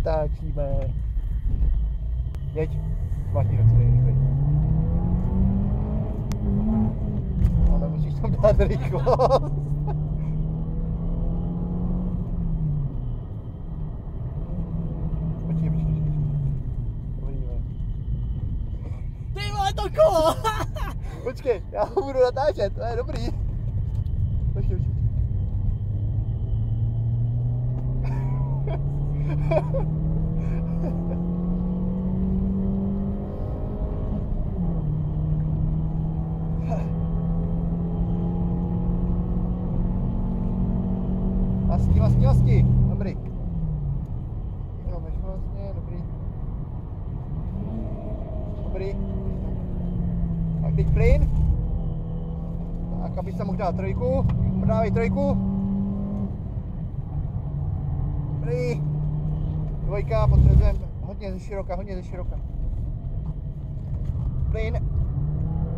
Otáčíme. Jeď. Martino, co je rychlej. Ale musíš tam dát rychlost. Ty vole, to kolo! Počkej, já ho budu natáčet, to je dobrý. Počkej. Masti. Dobrý. Jo, vlastně, dobrý. Dobrý. Tak teď plyn. Tak, aby se mohl dát trojku. Podávej trojku. Dobrý. Dvojka, potřebujeme hodně ze široka. Plyn.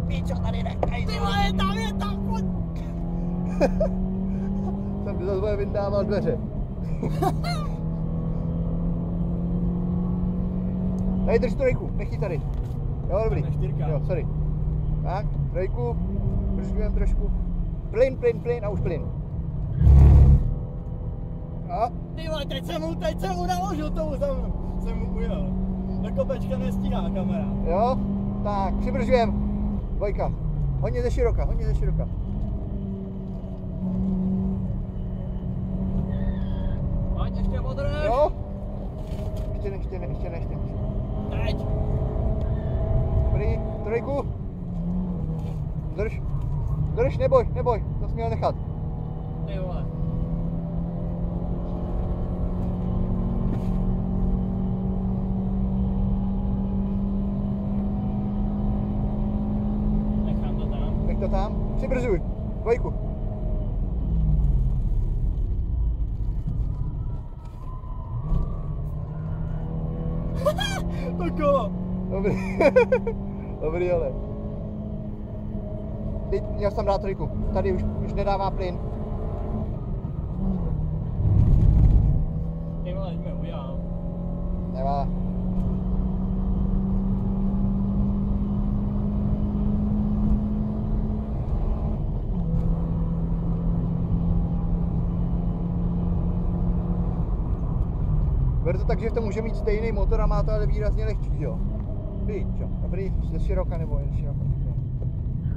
Píčo, tady ne. Ty vole, tam, pojď. Jsem za dvoje vyndával dveře. Tady drž trojku, nech ji tady. Jo, dobrý. Jo, sorry. Tak, trojku, držujeme trošku. Plyn a už plyn. A. Ty vole, teď jsem mu naložil tomu za mnou. Jsem mu ujel. Do kopečka nestíhá kamera. Jo, tak, přibržujeme. Dvojka. Hodně ze široka. Pojď, ještě održ. Jo. Ještě ne. Teď. Dobrý, trojku. Drž, neboj, to jsi měl nechat. Ty vole. Nechám to tam. Nech to tam, přibrzuj, dvojku. To kolo. Dobrý, ale. Teď měl jsem dát trojku, tady už nedává plyn. Ty vole, jsme ujel. Nemá. Ber to tak, že to může mít stejný motor a má to ale výrazně lehčí, jo. Dobrý, ze široka nebo ze široka.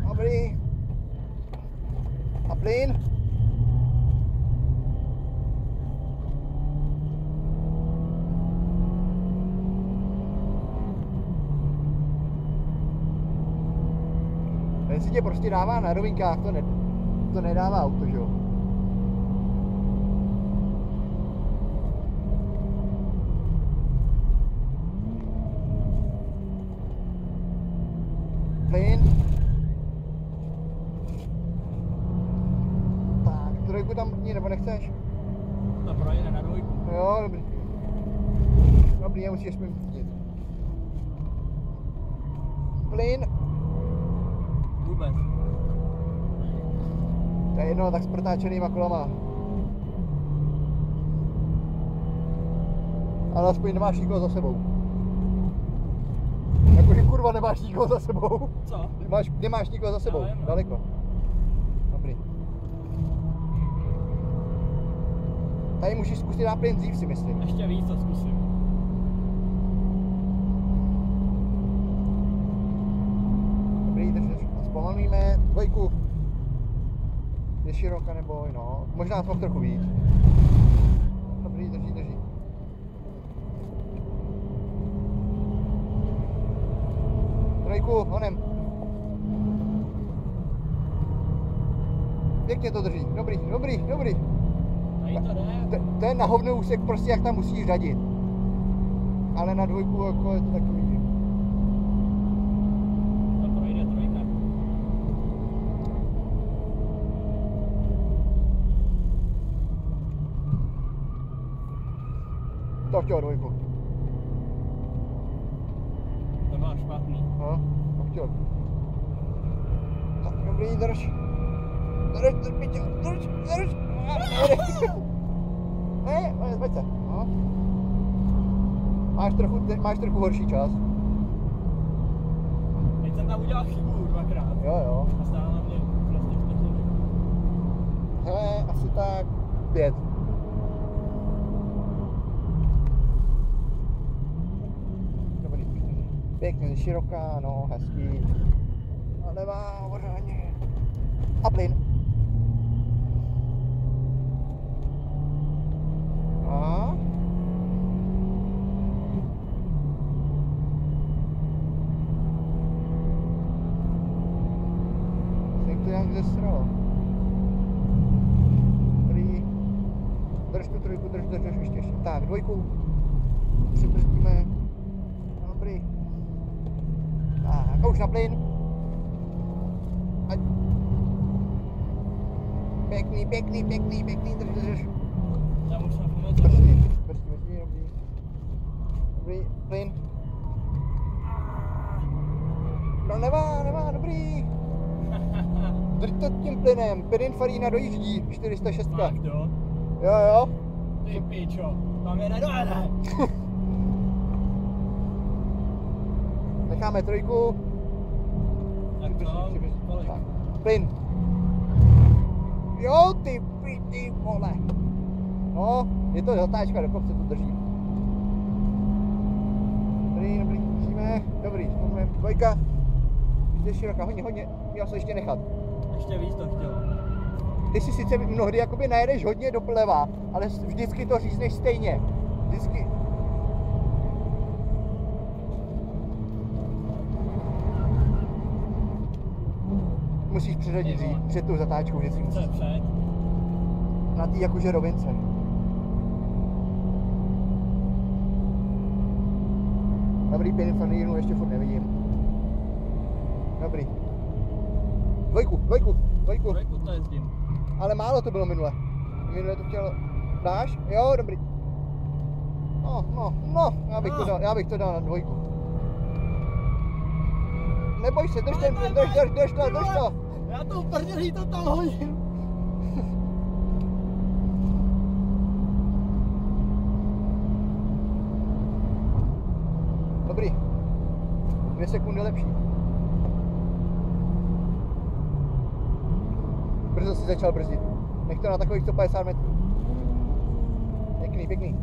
Dobrý. A plyn. Ten si tě prostě dává na rovinkách, to nedává auto, že jo. Plyn. Tak, trojku tam ní, nebo nechceš? To projde na dvojku. Jo, dobrý. Dobrý, nemusíš mi vidět. Plyn. Vůbec. To je jedno, tak s protáčenýma kolama. Ale aspoň nemáš nikoho za sebou. Jakože kurva nemáš nikoho za sebou. Co? Nemáš nikoho za sebou, no. daleko. Dobrý. Tady můžeš zkusit dát plyn dřív, si myslím. Ještě víc to zkusím. Dobrý, drž. Zpomalíme. Dvojku. Je široka nebo no. Možná to trochu víc. Dobrý, drží. Trojku, honem. Pěkně to drží. Dobrý. Tady to jde. To je na hovno úsek, prostě jak tam musíš řadit. Ale na dvojku jako je to takový. To projde trojka. To chtěl dvojku. To bylo špatný. No, to chtěl. Tak dobrý, drž. Ne, pojď se. No. Máš trochu horší čas. Teď jsem tam udělal chybu dvakrát. Jo. A stále na mě prostě vteřiny. Hele, asi tak 5. Dobrý. Pěkně široká, no, hezký. A levá, pořádně. A plyn. A. Jsem to nějak zesral. Dobrý. Drž tu trojku, drž ještě. Tak, dvojku. Přibrzdíme. Dobrý. Tak, a už na plyn. Pěkný, drž. Tam už jsem pomoct. Brzdí, dobrý. Dobrý, plyn. No nemá, dobrý. Drž to tím plynem, Pininfarina dojíždí, 406. Máš to? Jo. Ty pičo, tam je nedojede. Necháme trojku. Tak co? Kolik? Tak, plyn. Jo, ty vole. No, je to zatáčka, do kopce to drží. Dobrý, musíme. Dobrý, zpomeneme. Dvojka. Jde široká, hodně, měl se ještě nechat. Ještě víc to chtělo. Ty si sice mnohdy jakoby najedeš hodně doprava, ale vždycky to řízneš stejně. Vždycky. Musíš přiřadit dřív, před tou zatáčkou, že si Co je před? na té jakože rovince. Dobrý, Pininfarinu ještě furt nevidím. Dobrý. Dvojku. Dvojku to jezdím. Ale málo to bylo minule. Minule to chtěl. Dáš? Jo, dobrý. No, já bych to dal na dvojku. Neboj se, drž to. Já to prdělí to tam hodím. Dobrý. 2 sekundy lepší. Brzo si začal brzdit. Nech to na takových 150 metrů. Pěkný.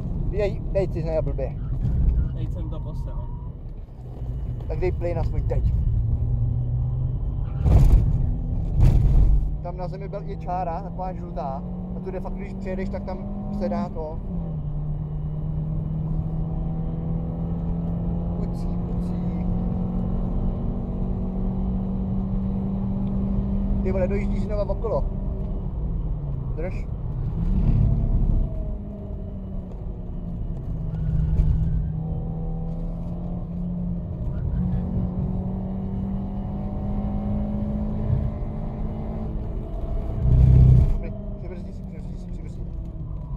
Dej si znamená blbě. Teď jsem to posel. Tak dej plyn aspoň teď. Tam na zemi je čára, taková žlutá. A tu de facto, když přijedeš, tak tam se dá to. Pucí. Ty vole, dojíždíš znova okolo. Drž. Přibrzdí.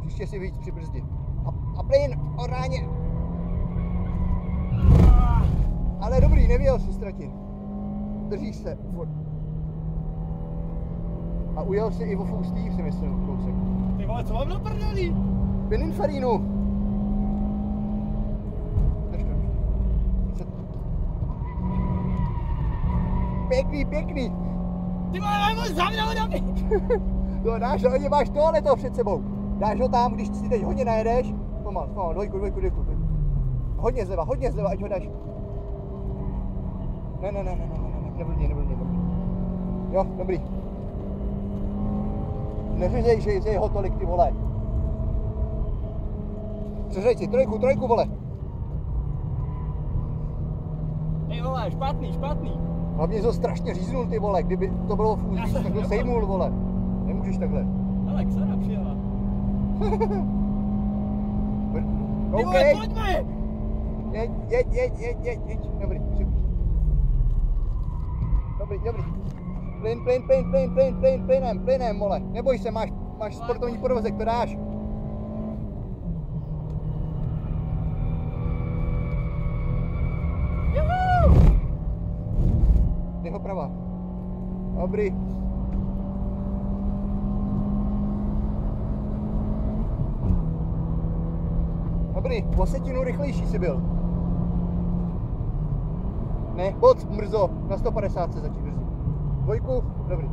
Příště si víc přibrzdí. A plyn, oráně. Ale dobrý, nevěl si ztratit. Držíš se, furt. A ujel si i o full Steve, si myslím, kousek. Ty vole, co mám na prdelí? Pininfarinu. Drž to. Pěkný. Ty vole, mám za mnou na mě. No dáš ho, máš tohle to před sebou. Dáš ho tam, když si teď hodně najedeš. Pomal, dvojku. Hodně zleva, ať ho dáš. Ne, neblbně. Jo, dobrý. Neřežej, že je ho tolik, ty vole. Přeřej si, trojku, vole. Ty vole, špatný. Hlavně to strašně říznul, ty vole, kdyby to bylo v úzdu, tak to sejmul, vole. Nemůžeš takhle. Ale Xara přijela. Ty OK. vole, pojďme! Jeď. Dobrý. Plynem, vole. Neboj se, máš sportovní podvozek, to dáš. Jeho prava. Dobrý. Dobrý, o setinu rychlejší jsi byl. Ne, moc brzo, na 150 se začít brzdit. Dvojku, dobrý.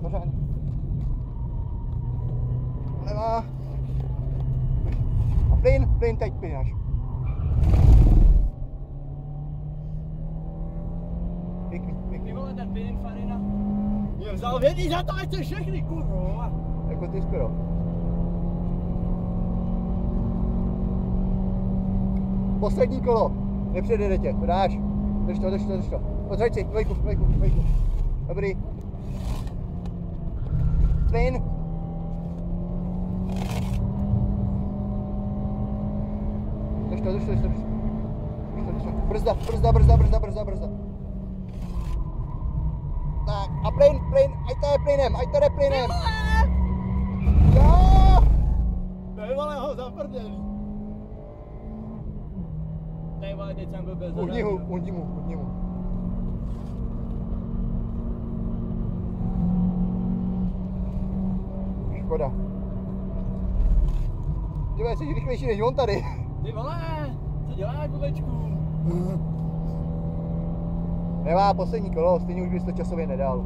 Pořádně. Levá. A plyn, teď plynáš. Pěkný. Ty vole, ten Pininfarina. Mě vzal vědí za to, ať se všechny, kurva. Jako ty skoro. Poslední kolo. Nepředjede tě, to dáš. Drž to. Odřaď si, dvojku. Dobrý. Plyn. Drž to. Brzda. Tak, a plyn, ať to jde plynem. Jo! Ty vole, ho zaprdělí. Ty vole, teď jsem byl bez zadání. Undi mu. Škoda. Dívej, jsi rychlejší než on tady. Ty vole, co děláš, bubečku? Nemá poslední kolo, stejně už bys to časově nedal.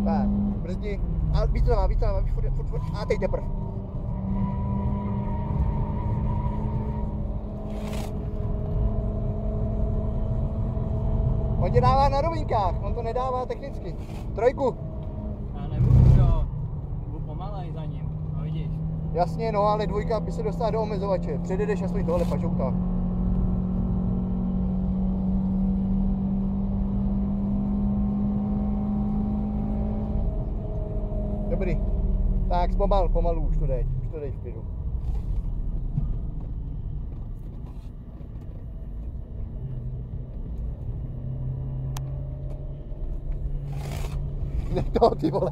Tak, brzdi. A víc to má, furt. A teď teprv. On tě dává na rovinkách, on to nedává technicky. Trojku. Já nemůžu, jo. Budu pomalej za ním, no vidíš. Jasně, no, ale dvojka by se dostala do omezovače. Předjedeš aspoň tohle pažouka. Dobrý. Tak, pomalu, už to dej v klidu. Ne to, ty vole.